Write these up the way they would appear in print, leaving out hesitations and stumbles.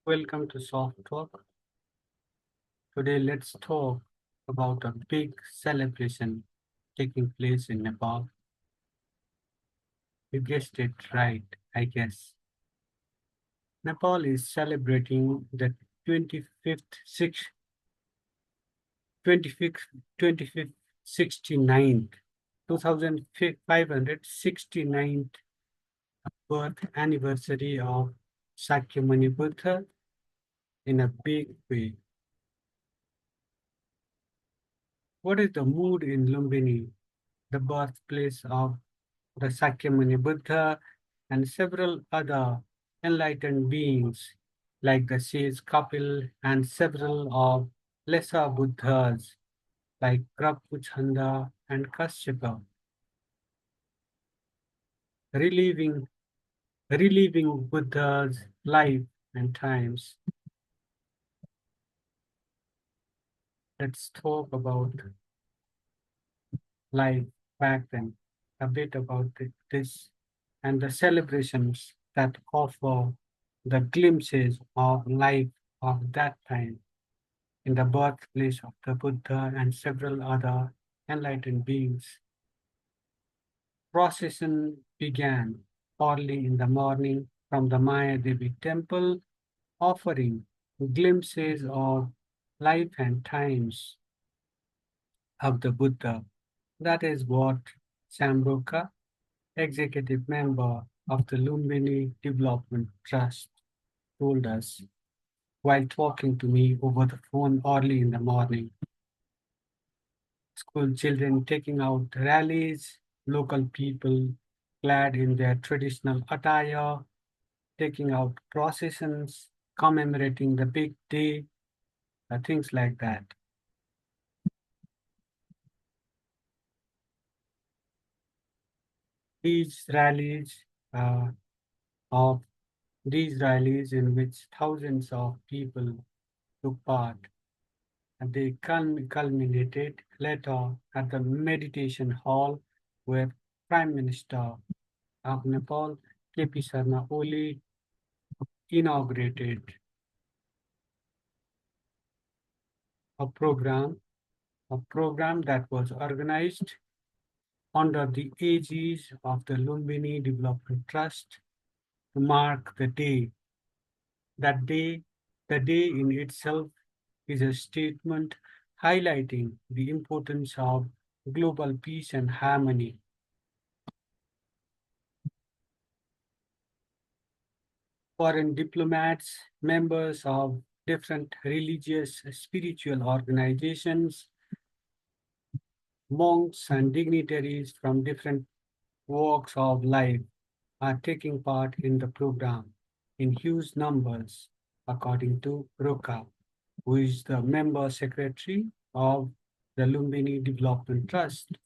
Welcome to Soft Talk. Today, let's talk about a big celebration taking place in Nepal. You guessed it right, I guess. Nepal is celebrating the 25th, 25th, 25th, 69th, 2569th birth anniversary of Shakyamuni Buddha in a big way. What is the mood in Lumbini, the birthplace of the Shakyamuni Buddha and several other enlightened beings like the Sage Kapil and several of lesser Buddhas like Krakkuchhanda and Kashyap, reliving, reliving Buddha's life and times. Let's talk about life back then, a bit about this and the celebrations that offer the glimpses of life of that time in the birthplace of the Buddha and several other enlightened beings. Procession began early in the morning from the Mayadevi Temple, offering glimpses of life and times of the Buddha. That is what Shyam Rokka, executive member of the Lumbini Development Trust, told us while talking to me over the phone early in the morning. School children taking out rallies, local people clad in their traditional attire, taking out processions, commemorating the big day, things like that. These rallies uh, of these rallies in which thousands of people took part, and they culminated later at the meditation hall where Prime Minister of Nepal, KP Sharma Oli, inaugurated a program, a program that was organized under the aegis of the Lumbini Development Trust to mark the day. That day, the day in itself is a statement highlighting the importance of global peace and harmony. Foreign diplomats, members of different religious, spiritual organizations, monks and dignitaries from different walks of life are taking part in the program in huge numbers, according to Rokka, who is the member secretary of the Lumbini Development Trust.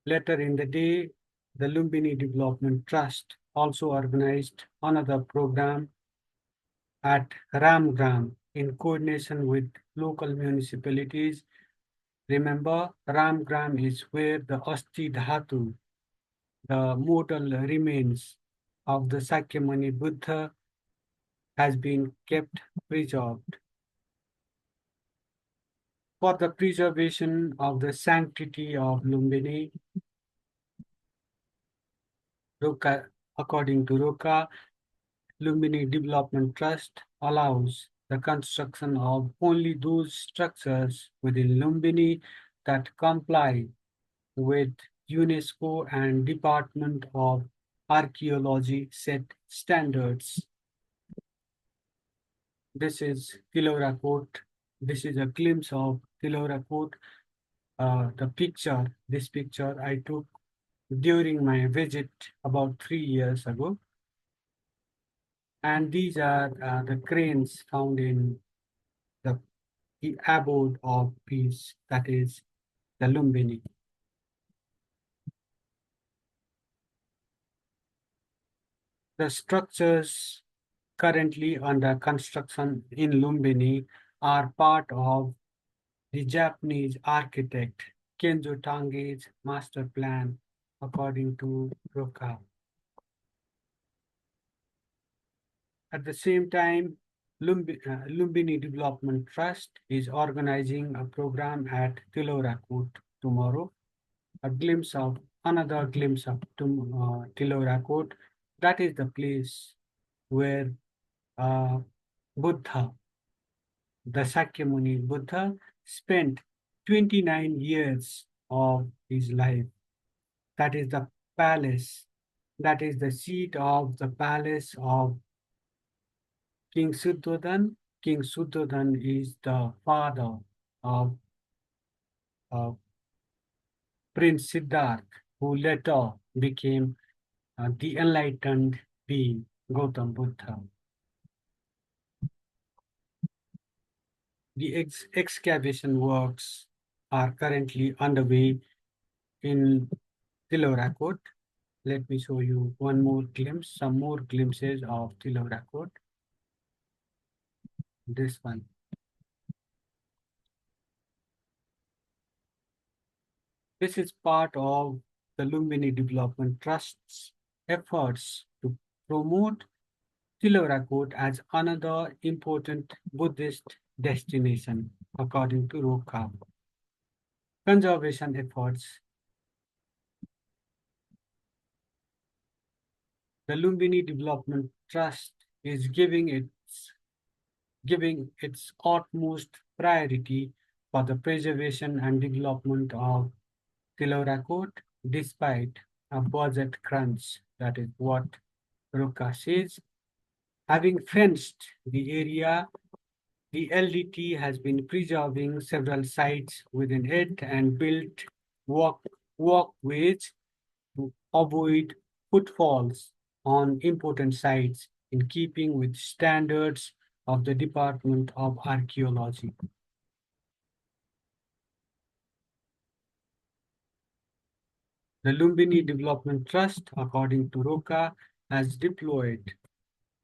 Later in the day, the Lumbini Development Trust also organized another program at Ramgram in coordination with local municipalities. Remember, Ramgram is where the Asti Dhatu, the mortal remains of the Shakyamuni Buddha, has been kept preserved. For the preservation of the sanctity of Lumbini, according to Rokka, Lumbini Development Trust allows the construction of only those structures within Lumbini that comply with UNESCO and Department of Archaeology set standards. This is Kilora Court. This is a glimpse of Kilora Court. This picture I took during my visit about 3 years ago. And these are the cranes found in the abode of peace, that is the Lumbini. The structures currently under construction in Lumbini are part of the Japanese architect Kenzo Tange's master plan, according to Rokka. At the same time, Lumbini Development Trust is organizing a program at Tilorakot tomorrow, another glimpse of Tilorakot. That is the place where uh, Buddha, the Shakyamuni Buddha, spent 29 years of his life. That is the palace. That is the seat of the palace of King Suddhodhan. King Suddhodhan is the father of Prince Siddharth, who later became the enlightened being, Gautam Buddha. The excavation works are currently underway in Tilorakot. Let me show you some more glimpses of Tilorakot. This one. This is part of the Lumbini Development Trust's efforts to promote Tilorakot as another important Buddhist destination, according to Rokka. Conservation efforts. The Lumbini Development Trust is giving its utmost priority for the preservation and development of Tilorakot despite a budget crunch. That is what Rokka says. Having fenced the area, the LDT has been preserving several sites within it and built walkways to avoid footfalls on important sites in keeping with standards of the Department of Archaeology. The Lumbini Development Trust, according to Rokka, has deployed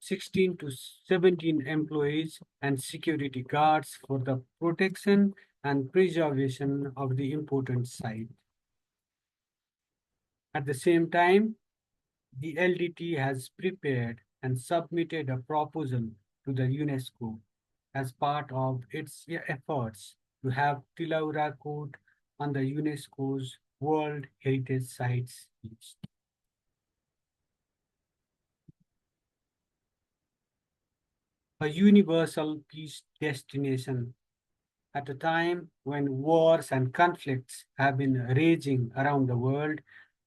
16 to 17 employees and security guards for the protection and preservation of the important site. At the same time, the LDT has prepared and submitted a proposal to the UNESCO as part of its efforts to have Tilaura on the UNESCO's World Heritage Sites list. A universal peace destination at a time when wars and conflicts have been raging around the world,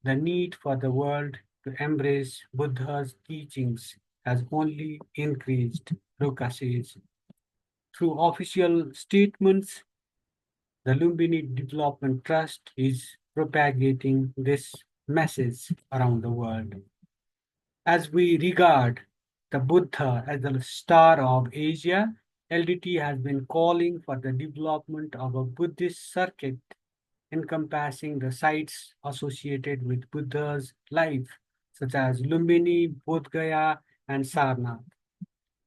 the need for the world to embrace Buddha's teachings has only increased, Rokka says. Through official statements, the Lumbini Development Trust is propagating this message around the world. As we regard the Buddha as the star of Asia, LDT has been calling for the development of a Buddhist circuit encompassing the sites associated with Buddha's life, such as Lumbini, Bodh Gaya, and Sarnath.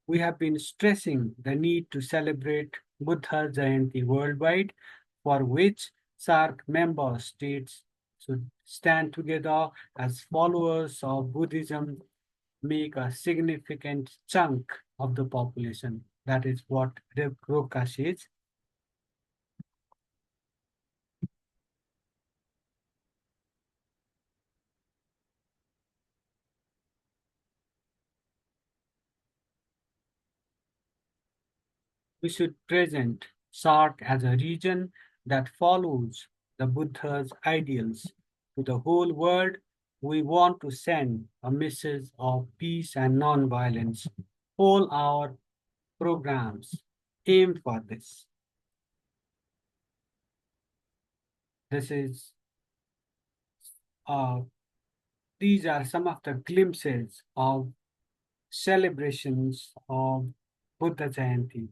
We have been stressing the need to celebrate Buddha Jayanti worldwide, for which SARC member states should stand together as followers of Buddhism make a significant chunk of the population. That is what Rokka says. We should present SARC as a region that follows the Buddha's ideals to the whole world. We want to send a message of peace and non-violence. All our programs aim for this. This is uh, these are some of the glimpses of celebrations of Buddha Jayanti.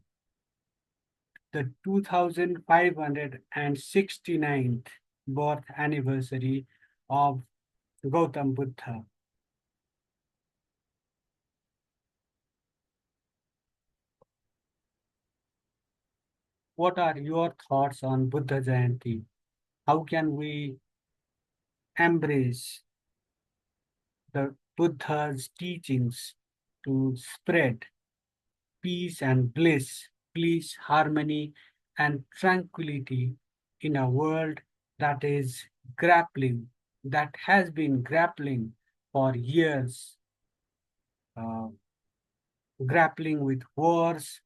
The 2569th birth anniversary of Gautam Buddha. What are your thoughts on Buddha Jayanti? How can we embrace the Buddha's teachings to spread peace and bliss, peace, harmony, and tranquility in a world that is grappling, that has been grappling for years, uh, grappling with wars,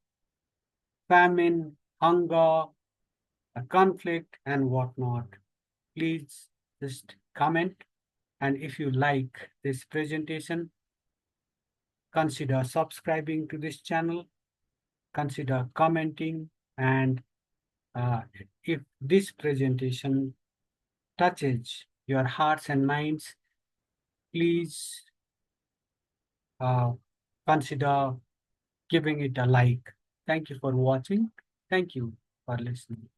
famine, hunger, conflict, and whatnot. Please just comment. And if you like this presentation, consider subscribing to this channel, consider commenting, and uh, if this presentation touches your hearts and minds, please uh, consider giving it a like. Thank you for watching. Thank you for listening.